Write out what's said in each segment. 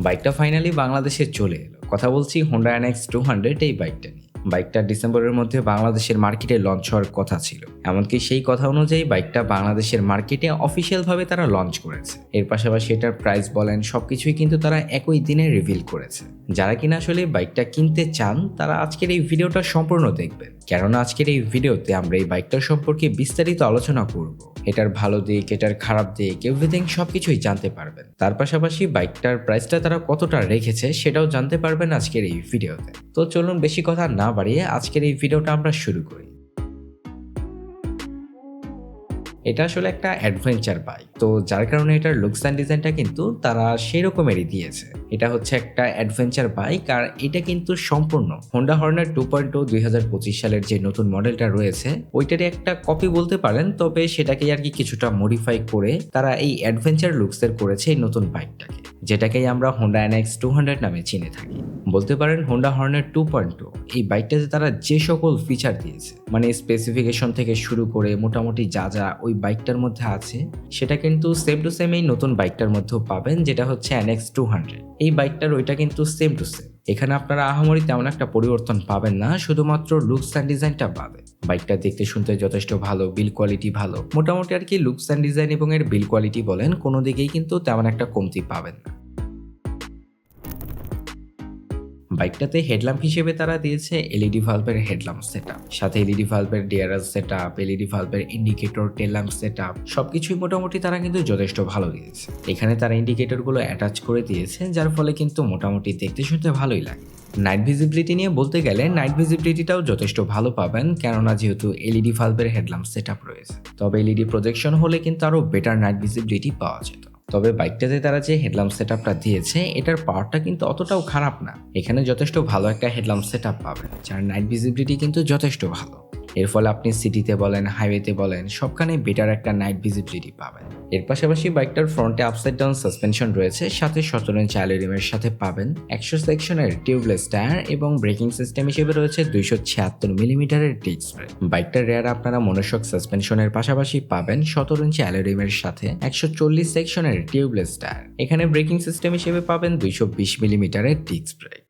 বাইকটা ফাইনালি বাংলাদেশে চলে এলো। কথা বলছি হোন্ডা এনএক্স 200 এই বাইকটা নিয়ে। বাইকটা ডিসেম্বরের মধ্যে বাংলাদেশের মার্কেটে লঞ্চ হওয়ার কথা ছিল। এমনকি সেই কথা অনুযায়ী বাইকটা বাংলাদেশের মার্কেটে অফিসিয়ালভাবে তারা লঞ্চ করেছে। এর পাশাপাশি এটার প্রাইস বলেন সবকিছুই কিন্তু তারা একই দিনে রিভিল করেছে। যারা কিনা আসলে বাইকটা কিনতে চান তারা আজকের এই ভিডিওটা সম্পূর্ণ দেখবেন, কেননা আজকের এই ভিডিওতে আমরা এই বাইকটার সম্পর্কে বিস্তারিত আলোচনা করব। এটার ভালো দিক, এটার খারাপ দিক, এভরিথিং সবকিছুই জানতে পারবেন। তার পাশাপাশি বাইকটার প্রাইসটা তারা কতটা রেখেছে সেটাও জানতে পারবেন আজকের এই ভিডিওতে। তো চলুন বেশি কথা না বাড়িয়ে আজকের এই ভিডিওটা আমরা শুরু করি। এটা আসলে একটা অ্যাডভেঞ্চার বাইক, তো যার কারণে এটার লুকস অ্যান্ড ডিজাইনটা কিন্তু তারা সেই রকমেরই দিয়েছে। এটা হচ্ছে একটা অ্যাডভেঞ্চার বাইক, আর এটা কিন্তু সম্পূর্ণ হোন্ডা হর্নেট 2.0 2025 সালের যে নতুন মডেলটা রয়েছে ওইটারই একটা কপি বলতে পারেন, তবে সেটাকে আর কি কিছুটা মডিফাই করে তারা এই অ্যাডভেঞ্চার লুকসের করেছে এই নতুন বাইকটাকে, যেটাকেই আমরা হোন্ডা এনএক্স 200 নামে চিনে থাকি। বলতে পারেন হোন্ডা হর্নেট 2.0 এই বাইকটাতে তারা যে সকল ফিচার দিয়েছে, মানে স্পেসিফিকেশন থেকে শুরু করে মোটামুটি যা যা ওই বাইকটার মধ্যে আছে সেটা কিন্তু সেম টু সেম এই নতুন বাইকটার মধ্যেও পাবেন, যেটা হচ্ছে এনএক্স 200। এই বাইকটার ওইটা কিন্তু সেম টু সেম। এখানে আপনারা আহামরি তেমন একটা পরিবর্তন পাবেন না, শুধুমাত্র লুকস অ্যান্ড ডিজাইনটা পাবেন। বাইকটা দেখতে শুনতে যথেষ্ট ভালো, বিল কোয়ালিটি ভালো, মোটামুটি আর কি লুকস অ্যান্ড ডিজাইন এবং এর বিল কোয়ালিটি বলেন কোনো দিকেই কিন্তু তেমন একটা কমতি পাবেন না। বাইকটাতে হেডল্যাম্প হিসেবে তারা দিয়েছে এলইডি ভাল্বের হেডল্যাম্প সেটআপ, সাথে এলইডি ভাল্বের ডিআরএল সেটআপ, এলইডি ভাল্বের ইন্ডিকেটর, টেল ল্যাম্প সেটআপ, সবকিছুই মোটামুটি তারা কিন্তু যথেষ্ট ভালো দিয়েছে। এখানে তারা ইন্ডিকেটরগুলো অ্যাটাচ করে দিয়েছে, যার ফলে কিন্তু মোটামুটি দেখতে শুনতে ভালোই লাগে। নাইট ভিজিবিলিটি নিয়ে বলতে গেলে নাইট ভিজিবিলিটিটাও যথেষ্ট ভালো পাবেন, কেননা যেহেতু এলইডি ভাল্বের হেডল্যাম্প সেটআপ রয়েছে। তবে এলইডি প্রজেকশন হলে কিন্তু আরও বেটার নাইট ভিজিবিলিটি পাওয়া যেত। তবে বাইকটাতে তারা যে হেডল্যাম্প সেটআপটা দিয়েছে এটার পাওয়ারটা কিন্তু অতটাও খারাপ না। এখানে যথেষ্ট ভালো একটা হেডল্যাম্প সেটআপ পাবেন, যার নাইট ভিজিবিলিটি কিন্তু যথেষ্ট ভালো। এর ফলে আপনি সিটিতে বলেন, হাইওয়েতে বলেন, সবখানে বেটার একটা নাইট ভিজিবিলিটি পাবেন। এর পাশাপাশি বাইকটার ফ্রন্টে আপসাইড ডাউন সাসপেনশন রয়েছে, সাথে 17 ইঞ্চি অ্যালয় রিমের সাথে পাবেন 100 সেকশনের টিউবলেস টায়ার, এবং ব্রেকিং সিস্টেম হিসেবে রয়েছে 276 মিলিমিটারের ডিস্ক ব্রেক। বাইকটার রেয়ার আপনারা মনোশক সাসপেনশনের পাশাপাশি পাবেন 17 ইঞ্চি অ্যালয় রিমের সাথে 140 সেকশনের টিউবলেস টায়ার। এখানে ব্রেকিং সিস্টেম হিসেবে পাবেন 220 মিলিমিটারের ডিস্ক ব্রেক।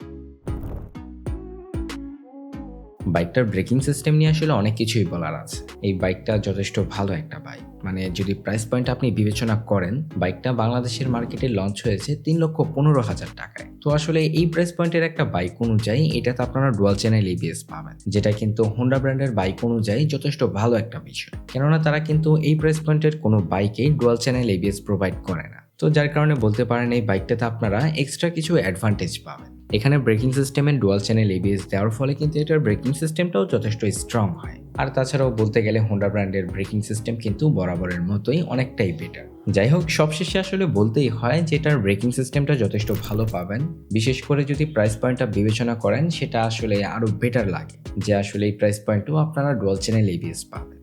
বাইকটার ব্রেকিং সিস্টেম নিয়ে আসলে অনেক কিছুই বলার আছে। এই বাইকটা যথেষ্ট ভালো একটা বাইক, মানে যদি প্রাইস পয়েন্ট আপনি বিবেচনা করেন, বাইকটা বাংলাদেশের মার্কেটে লঞ্চ হয়েছে 3,15,000 টাকায়। তো আসলে এই প্রাইস পয়েন্টের একটা বাইক অনুযায়ী এটাতে আপনারা ডুয়াল চ্যানেল এবিএস পাবেন, যেটা কিন্তু হোন্ডা ব্র্যান্ডের বাইক অনুযায়ী যথেষ্ট ভালো একটা বিষয়, কেননা তারা কিন্তু এই প্রাইস পয়েন্টের কোনো বাইকেই ডুয়াল চ্যানেল এবিএস প্রোভাইড করে না। তো যার কারণে বলতে পারেন এই বাইকটাতে আপনারা এক্সট্রা কিছু অ্যাডভান্টেজ পাবেন। এখানে ব্রেকিং সিস্টেমে ডুয়াল চ্যানেল এবিএস দেওয়ার ফলে কিন্তু এটার ব্রেকিং সিস্টেমটাও যথেষ্ট স্ট্রং হয়। আর তাছাড়াও বলতে গেলে হোন্ডা ব্র্যান্ডের ব্রেকিং সিস্টেম কিন্তু বরাবরের মতোই অনেকটাই বেটার। যাই হোক, সবশেষে আসলে বলতেই হয় যে এটার ব্রেকিং সিস্টেমটা যথেষ্ট ভালো পাবেন। বিশেষ করে যদি প্রাইস পয়েন্টটা বিবেচনা করেন সেটা আসলে আরও বেটার লাগে যে আসলে এই প্রাইস পয়েন্টও আপনারা ডুয়াল চ্যানেল এবিএস পাবেন।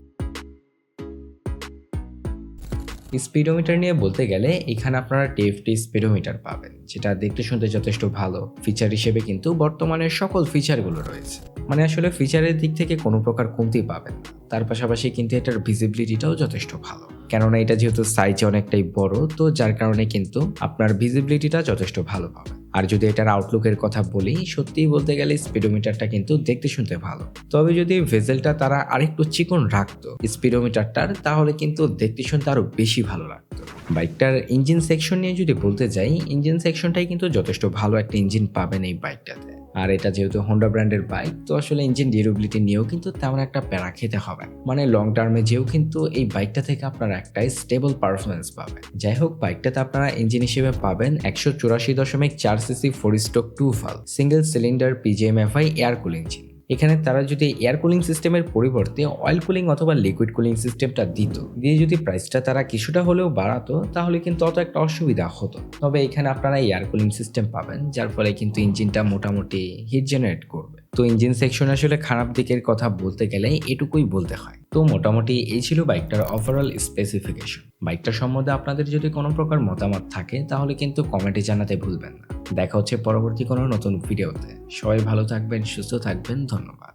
স্পিডোমিটার নিয়ে বলতে গেলে এখানে আপনারা টিএফটি স্পিডোমিটার পাবেন, যেটা দেখতে শুনতে যথেষ্ট ভালো। ফিচার হিসেবে কিন্তু বর্তমানে সকল ফিচারগুলো রয়েছে, মানে আসলে ফিচারের দিক থেকে কোনো প্রকার কমতি পাবেন না। তার পাশাপাশি কিন্তু এটার ভিজিবিলিটিটাও যথেষ্ট ভালো, কেননা এটা যেহেতু সাইজে অনেকটাই বড়, তো যার কারণে কিন্তু আপনার ভিজিবিলিটিটা যথেষ্ট ভালো পাবেন। আর যদি এটার আউটলুকের কথা বলি, সত্যিই বলতে গেলে স্পিডোমিটারটা কিন্তু দেখতে শুনতে ভালো। তবে যদি ভেজেলটা তারা আরেকটু চিকন রাখতো স্পিডোমিটারটার, তাহলে কিন্তু দেখতে শুনতে আরো বেশি ভালো লাগতো। বাইকটার ইঞ্জিন সেকশন নিয়ে যদি বলতে যাই, ইঞ্জিন সেকশনটাই কিন্তু যথেষ্ট ভালো একটা ইঞ্জিন পাবেন এই বাইকটাতে। আর এটা যেহেতু হোন্ডা ব্র্যান্ডের বাইক, তো আসলে ইঞ্জিন ডিউরেবিলিটি নিয়েও কিন্তু তেমন একটা প্যারা খেতে হবে, মানে লং টার্মে যেও কিন্তু এই বাইকটা থেকে আপনারা একটা স্টেবল পারফরমেন্স পাবেন। যাই হোক, বাইকটাতে আপনারা ইঞ্জিন হিসেবে পাবেন 184.4 CC 4 stroke 2 valve single cylinder পিজিএমএফআই air cooling engine. এখানে তারা যদি এয়ার কুলিং সিস্টেমের পরিবর্তে অয়েল কুলিং অথবা লিকুইড কুলিং সিস্টেমটা দিয়ে যদি প্রাইসটা তারা কিছুটা হলেও বাড়াতো, তাহলে কিন্তু অত একটা অসুবিধা হতো। তবে এখানে আপনারা এয়ার কুলিং সিস্টেম পাবেন, যার ফলে কিন্তু ইঞ্জিনটা মোটামুটি হিট জেনারেট করবে। তো ইঞ্জিন সেকশন আসলে খারাপ দিকের কথা বলতে গেলে এটুকুই বলতে হয়। তো মোটামুটি এই ছিল বাইকটার ওভারঅল স্পেসিফিকেশন। বাইকটা সম্বন্ধে আপনাদের যদি কোনো প্রকার মতামত থাকে তাহলে কিন্তু কমেন্টে জানাতে ভুলবেন না। দেখা হচ্ছে পরবর্তী কোনো নতুন ভিডিওতে। সবাই ভালো থাকবেন, সুস্থ থাকবেন, ধন্যবাদ।